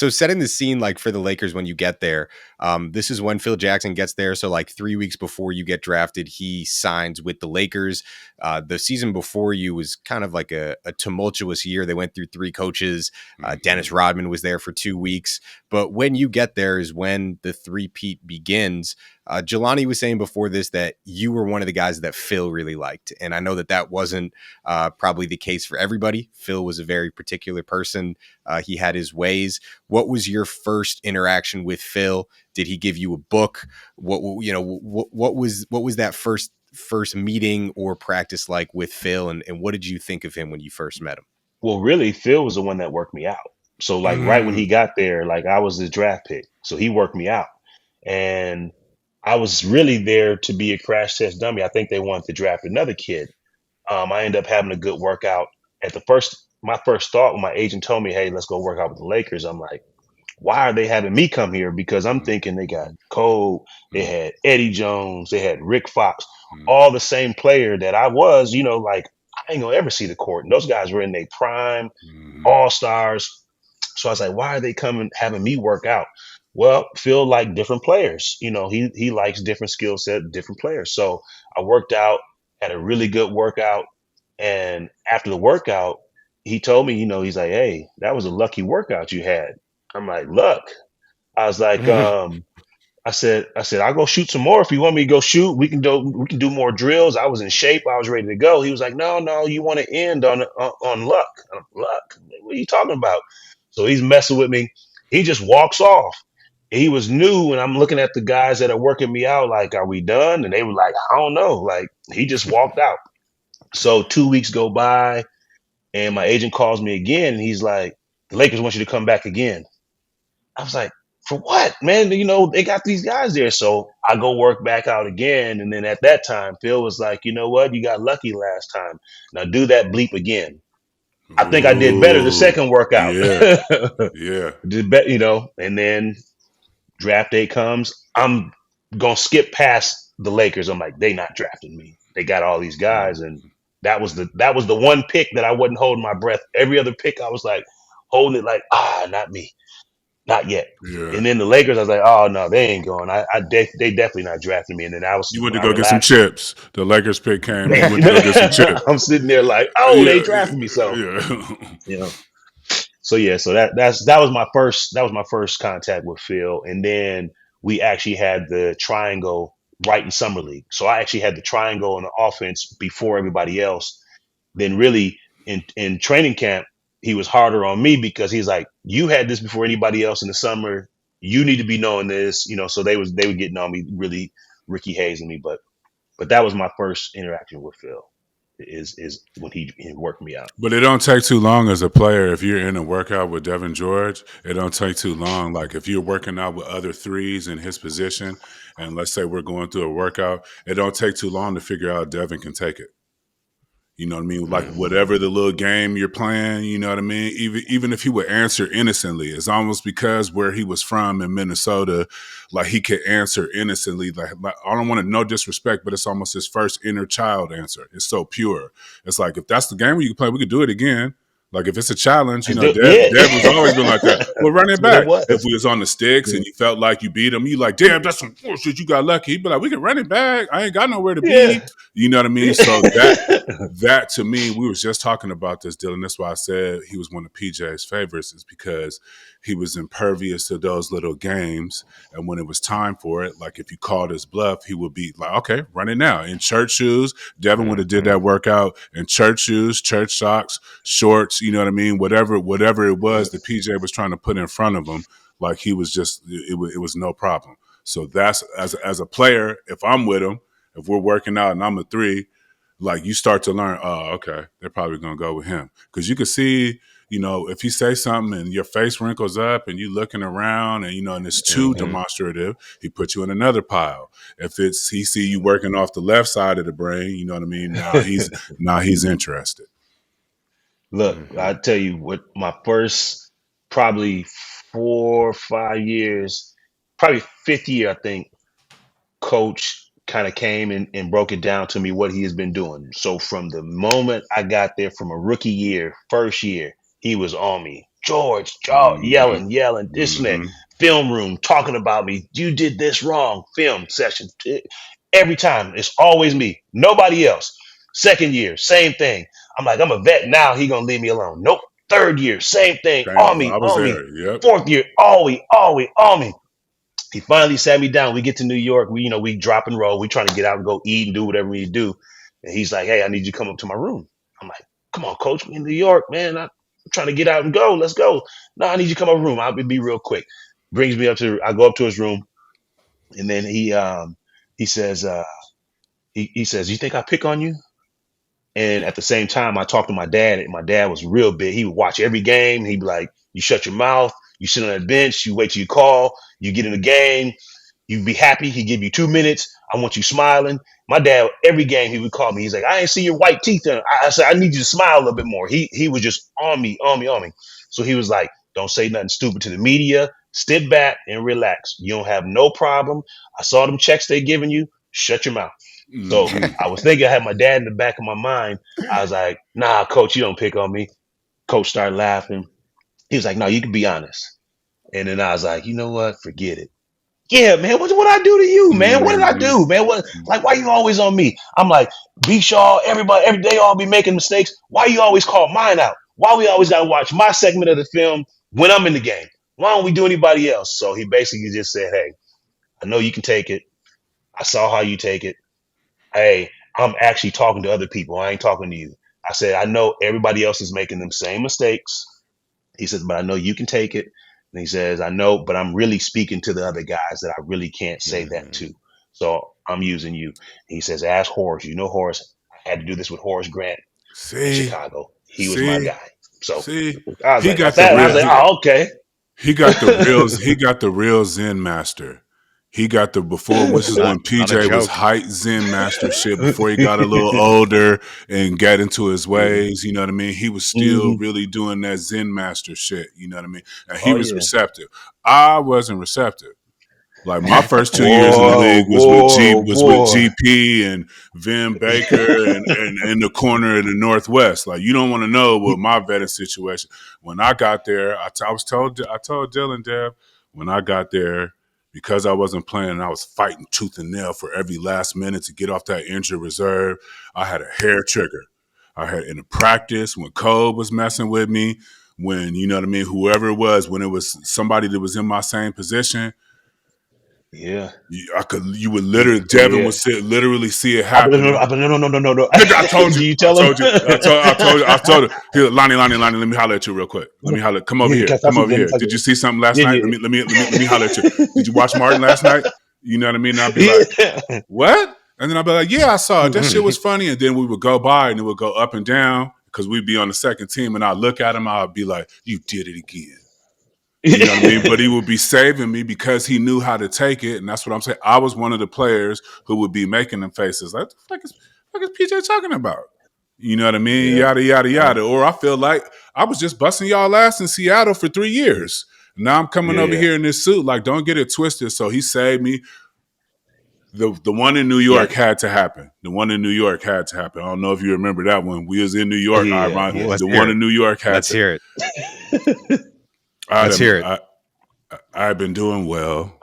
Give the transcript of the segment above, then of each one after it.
So setting the scene, like for the Lakers when you get there, this is when Phil Jackson gets there. So like 3 weeks before you get drafted, he signs with the Lakers. The season before you was kind of like a tumultuous year. They went through three coaches. Dennis Rodman was there for 2 weeks. But when you get there is when the three-peat begins. Jelani was saying before this that you were one of the guys that Phil really liked. And I know that that wasn't probably the case for everybody. Phil was a very particular person. He had his ways. What was your first interaction with Phil? Did he give you a book? What was that first meeting or practice like with Phil? And what did you think of him when you first met him? Well, really, Phil was the one that worked me out. So like right when he got there, like I was his draft pick. So he worked me out. And I was really there to be a crash test dummy. I think they wanted to draft another kid. I ended up having a good workout. My first thought when my agent told me, "Hey, let's go work out with the Lakers," I'm like, "Why are they having me come here?" Because I'm thinking they got Cole, they had Eddie Jones, they had Rick Fox, all the same player that I was. Like I ain't gonna ever see the court. And those guys were in their prime, all stars. So I was like, "Why are they coming having me work out?" Well, Phil like different players. He likes different skill set, different players. So I worked out, had a really good workout. And after the workout, he told me, he's like, "Hey, that was a lucky workout you had." I'm like, "Luck." I was like, I said, "I'll go shoot some more. If you want me to go shoot, we can do more drills." I was in shape. I was ready to go. He was like, "No, you want to end on luck." I'm, luck? What are you talking about? So he's messing with me. He just walks off. He was new, and I'm looking at the guys that are working me out, like, "Are we done?" And they were like, "I don't know." Like, he just walked out. So 2 weeks go by, and my agent calls me again, and he's like, "The Lakers want you to come back again." I was like, "For what, man? They got these guys there." So I go work back out again. And then at that time, Phil was like, "You know what? You got lucky last time. Now do that bleep again." I think I did better the Ooh, second workout. yeah, yeah. And then draft day comes. I'm gonna skip past the Lakers. I'm like, they not drafting me. They got all these guys, and that was the one pick that I wasn't holding my breath. Every other pick, I was like holding it, like, not me, not yet. Yeah. And then the Lakers, I was like, "Oh no, they ain't going. They definitely not drafting me." And then I was You went when to I go get some relaxed. chips. The Lakers pick came and you went to go get some chips. I'm sitting there like, "Oh, they Yeah, drafted me." So yeah. you know, so that was my first contact with Phil. And then we actually had the triangle right in summer league. So I actually had the triangle on the offense before everybody else. Then really in training camp, he was harder on me because he's like, "You had this before anybody else in the summer. You need to be knowing this." So they were getting on me, really Ricky Hayes and me. But that was my first interaction with Phil. Is when he worked me out. But it don't take too long as a player. If you're in a workout with Devean George, it don't take too long. Like if you're working out with other threes in his position, and let's say we're going through a workout, it don't take too long to figure out Devin can take it. You know what I mean? Like whatever the little game you're playing, you know what I mean? Even if he would answer innocently, it's almost because where he was from in Minnesota, like he could answer innocently. Like I don't want to no disrespect, but it's almost his first inner child answer. It's so pure. It's like if that's the game where you can play, we could do it again. Like if it's a challenge, Yeah, Dev was always been like that. Well, run that's it what it back. If was. we was on the sticks and you felt like you beat him, you like, damn, that's some bullshit. You got lucky. He'd be like, we can run it back. I ain't got nowhere to Yeah. be. You know what I mean? So that to me, we was just talking about this, Dylan. That's why I said he was one of PJ's favorites, is because he was impervious to those little games. And when it was time for it, like if you called his bluff, he would be like, okay, run it now. In church shoes, Devin would have did that workout in church shoes, church socks, shorts, you know what I mean? Whatever it was that PJ was trying to put in front of him, like he was just, it was no problem. So that's, as a player, if I'm with him, if we're working out and I'm a three, like you start to learn, oh, okay, they're probably going to go with him. Because you can see, if you say something and your face wrinkles up and you looking around and it's too demonstrative, he puts you in another pile. If he see you working off the left side of the brain, you know what I mean? Now he's interested. Look, I tell you what, my first probably 4 or 5 years, probably fifth year, I think, coach kind of came and broke it down to me what he has been doing. So from the moment I got there, from a rookie year, first year, he was on me. George, Mm-hmm. yelling, this and that. Mm-hmm. Film room talking about me. You did this wrong. Film session. Every time, it's always me. Nobody else. Second year, same thing. I'm like, I'm a vet now. He gonna leave me alone. Nope. Third year, same thing. Same. I was On me. there. Yep. Fourth year, always on me. He finally sat me down. We get to New York. We drop and roll. We trying to get out and go eat and do whatever we do. And he's like, hey, I need you to come up to my room. I'm like, come on, coach. We in New York, man. I'm trying to get out and go. Let's go. No, I need you to come up to my room. I'll be real quick. Brings me I go up to his room. And then he says, he says, you think I pick on you? And at the same time, I talked to my dad, and my dad was real big. He would watch every game. He'd be like, you shut your mouth. You sit on that bench. You wait till you call. You get in the game. You'd be happy. He'd give you 2 minutes. I want you smiling. My dad, every game, he would call me. He's like, I ain't see your white teeth. I said, I need you to smile a little bit more. He was just on me. So he was like, don't say nothing stupid to the media. Step back and relax. You don't have no problem. I saw them checks they giving you. Shut your mouth. So Mm-hmm. I was thinking I had my dad in the back of my mind. I was like, nah, coach, you don't pick on me. Coach started laughing. He was like, no, you can be honest. And then I was like, you know what? Forget it. Yeah, man, what I do to you, man? What did I Mm-hmm. do, man? Why you always on me? I'm like, B Shaw, everybody, every day all be making mistakes. Why you always call mine out? Why we always gotta watch my segment of the film when I'm in the game? Why don't we do anybody else? So he basically just said, hey, I know you can take it. I saw how you take it. Hey, I'm actually talking to other people. I ain't talking to you. I said, I know everybody else is making them same mistakes. He says, but I know you can take it. And he says, I know, but I'm really speaking to the other guys that I really can't say that Mhm. to. So I'm using you. He says, ask Horace. You know Horace. I had to do this with Horace Grant in See, Chicago. He was my see, guy. So see. I was He like, at got the that, I was real. like, oh, okay. He got the real. He got the real Zen master. He got the before. This It's is when not a PJ was joke. height Zen master shit. Before he got a little older and got into his ways, you know what I mean. He was still Mhm. really doing that Zen master shit. You know what I mean. And he Oh was yeah. receptive. I wasn't receptive. Like my first 2 years in the Whoa, league was with boy. GP and Vin Baker and in the corner of the Northwest. Like you don't want to know what my vetting situation. When I got there, I told Dylan Dev when I got there because I wasn't playing, I was fighting tooth and nail for every last minute to get off that injured reserve. I had a hair trigger. I had in the practice when Cole was messing with me, when you know what I mean, whoever it was, when it was somebody that was in my same position. Yeah. You would literally, Devin Yeah. would literally see it happen. No. Nigga, I told Do you, you tell him? I told her. Here, Lonnie, let me holler at you real quick. Let me holler. Come over Yeah, here. can I talk Come to you? over Let me here. talk to Did you you. see something last Yeah, night? yeah. Let me holler at you. Did you watch Martin last night? You know what I mean? And I'd be like, Yeah. what? And then I'd be like, yeah, I saw it. That shit was funny. And then we would go by and it would go up and down because we'd be on the second team. And I'd look at him, I'd be like, you did it again. You know what I mean? But he would be saving me because he knew how to take it. And that's what I'm saying. I was one of the players who would be making them faces. Like, what the fuck is PJ talking about? You know what I mean? Yeah. Yada, yada, yada. Or I feel like I was just busting y'all ass in Seattle for 3 years. Now I'm coming over Yeah. here in this suit. Like, don't get it twisted. So he saved me. The one in New Yeah. York had to happen. The one in New York had to happen. I don't know if you remember that one. We was in New York. Yeah. Yeah. Well, let's The hear one it. in New York had Let's to. hear it. Let's hear it. I've been doing well,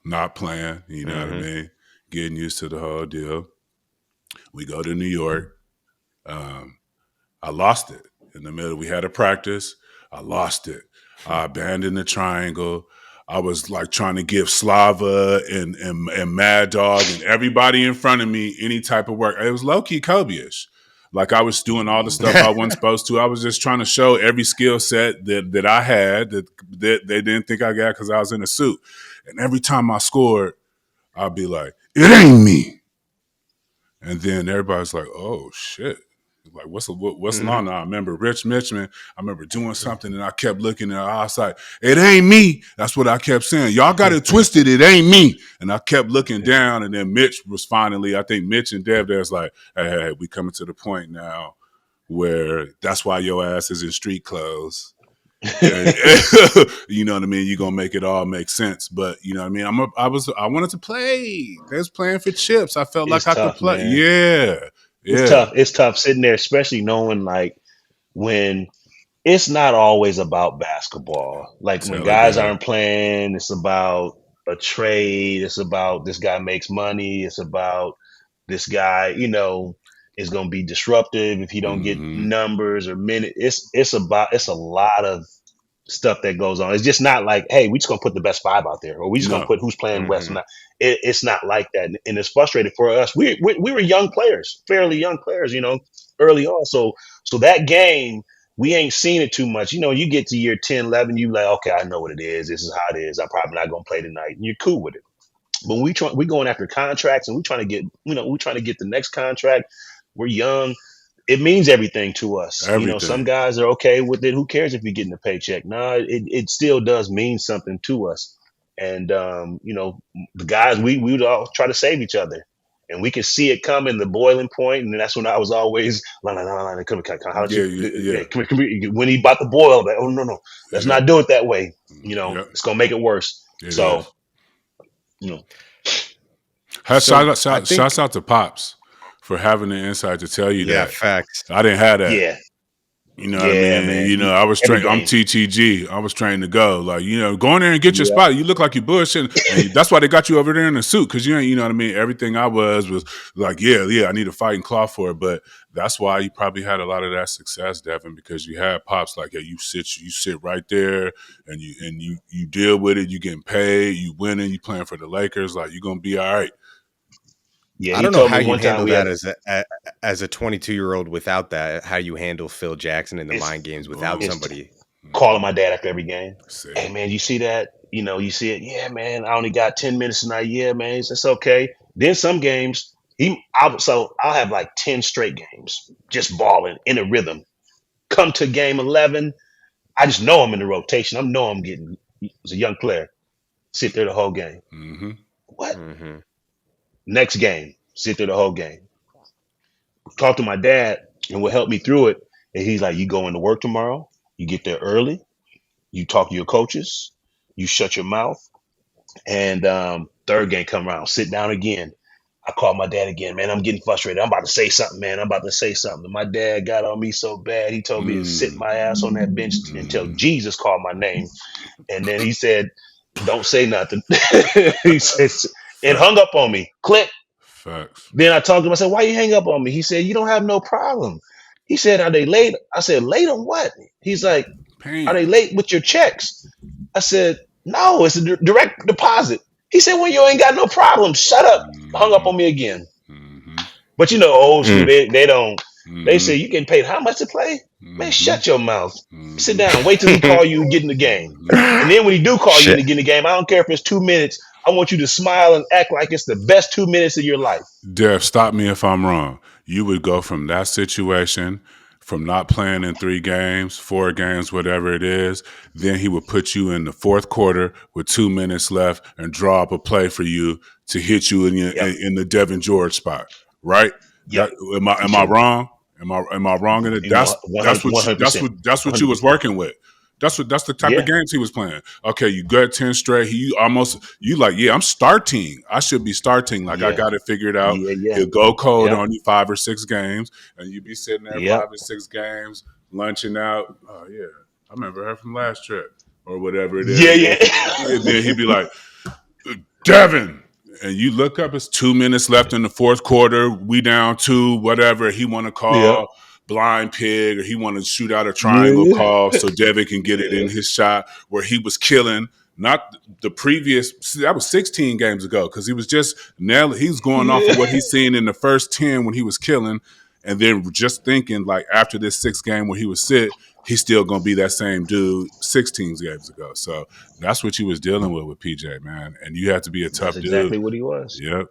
not playing. You know what I Mhm. mean? Getting used to the whole deal. We go to New York. Um, I lost it in the middle. We had a practice. I lost it. I abandoned the triangle. I was like trying to give Slava and Mad Dog and everybody in front of me any type of work. It was low key Kobe-ish. Like I was doing all the stuff I wasn't supposed to. I was just trying to show every skill set that I had that they didn't think I got because I was in a suit. And every time I scored, I'd be like, "It ain't me." And then everybody's like, "Oh shit." Like what's Mhm. Lana? I remember Rich Mitchman. I remember doing something and I kept looking and I was like, it ain't me. That's what I kept saying. Y'all got it twisted. It ain't me. And I kept looking down and then Mitch was finally, I think Mitch and Dev there's like, hey, we coming to the point now where that's why your ass is in street clothes. And, you know what I mean? You're gonna make it all make sense. But you know what I mean? I wanted to play. They was playing for chips. I felt It's like I could tough, play. man. Yeah. It's Yeah. tough. It's tough sitting there, especially knowing like when it's not always about basketball. Like when Tell it, guys Dev. aren't playing, it's about a trade. It's about this guy makes money. It's about this guy, is going to be disruptive if he don't get Mm-hmm. numbers or minutes. It's a lot of stuff that goes on. It's just not like, hey, we just gonna put the best five out there, or we just gonna No. put who's playing West. Mhm. It's not like that, and it's frustrating for us. We were young players, fairly young players, early on. So that game, we ain't seen it too much. You get to year 10, 11, you like, okay, I know what it is. This is how it is. I'm probably not gonna play tonight, and you're cool with it. But we going after contracts, and we trying to get, we trying to get the next contract. We're young. It means everything to us. Some Everything. guys are okay with it. Who cares if you're getting a paycheck? No, it still does mean something to us. And the guys, we would all try to save each other. And we could see it coming, the boiling point, and that's when I was always like, come here, how Yeah, yeah, yeah, come here. When he about to boil, I'm like, oh no, let's yeah, not do it that way. yeah. It's gonna make it worse. It So, is. you know, So I think, Shouts out to Pops for having the insight to tell you yeah, that. facts. I didn't have that. yeah, You know what I yeah, mean? man. I was Every trained. I'm game. TTG. I was trained to go. Like, go in there and get your Yeah, spot. You look like you bullshitting. And that's why they got you over there in a suit. Cause you ain't, you know what I mean? Everything I was like, yeah, I need a fighting claw for it. But that's why you probably had a lot of that success, Devin, because you had Pops like, yeah, you sit right there and you deal with it. You getting paid, you winning, you playing for the Lakers. Like, you're going to be all right. yeah. I He don't know told how me you one time handle we that had as a 22-year-old without that. How you handle Phil Jackson in the it's mind games without Boom. it's somebody. calling Mm-hmm. my dad after every game. See. Hey man, you see that? You see it? Yeah, man. I only got 10 minutes tonight. Yeah, man. It's okay. Then some games, I'll have like 10 straight games just balling in a rhythm. Come to game 11, I just know I'm in the rotation. I know I'm getting as a young player. Sit there the whole game. Mm-hmm. What? Hmm. Next game, sit there the whole game. Talk to my dad, and what helped me through it. And he's like, you go into work tomorrow. You get there early. You talk to your coaches. You shut your mouth. And third game come around, sit down again. I called my dad again, man. I'm getting frustrated. I'm about to say something, man. I'm about to say something. My dad got on me so bad. He told me to sit Mm. my ass on that bench until Mm. Jesus called my name. And then he said, don't say nothing. He says, and Fact. hung up on me. Click. Facts. Then I talked to him. I said, why you hang up on me? He said, you don't have no problem. He said, are they late? I said, late on what? He's like, are they Paying. late with your checks? I said, no, it's a direct deposit. He said, well, you ain't got no problem. Shut up. Hung up Mm-hmm. on me again. Mm-hmm. But old school, Mm. they don't. They Mm-hmm. say you getting paid how much to play? Man, Mm-hmm. shut your mouth. Sit Mm-hmm. down. Wait till he call you and get in the game. Mm-hmm. And then when he do call you and Shit. get in the game, I don't care if it's 2 minutes. I want you to smile and act like it's the best 2 minutes of your life. Dev, stop me if I'm wrong. You would go from that situation, from not playing in 3 games, 4 games, whatever it is. Then he would put you in the fourth quarter with 2 minutes left and draw up a play for you to hit you Yep. in the Devean George spot, right? Yep. That He am I showed me. wrong? Am I wrong in it? You know, 100%. That's what you was 100%. working with. That's the type of Yeah. games he was playing. Okay, you got 10 straight. You like, yeah, I'm starting. I should be starting. Like, I Yeah. got it figured out. Yeah. Yeah. He'll go cold Yep. on you 5 or 6 games, and you be sitting there Yep. 5 or 6 games, lunching out. Oh yeah, I remember her from last trip or whatever it Yeah. is. Yeah. And then he'd be like, Devin. And you look up, it's 2 minutes left in the fourth quarter. We down 2, whatever. He want to Yep. call blind pig, or he want to shoot out a triangle Yeah. call so Devin can get it Yeah. in his shot where he was killing. Not the previous, that was 16 games ago, because he was just nailing, he was going off of what Yeah. he's seen in the first 10 when he was killing. And then just thinking, like, after this 6th game where he was sit, he's still going to be that same dude 16 games ago. So that's what you was dealing with PJ, man. And you have to be a That's tough dude. exactly what he was. Yep.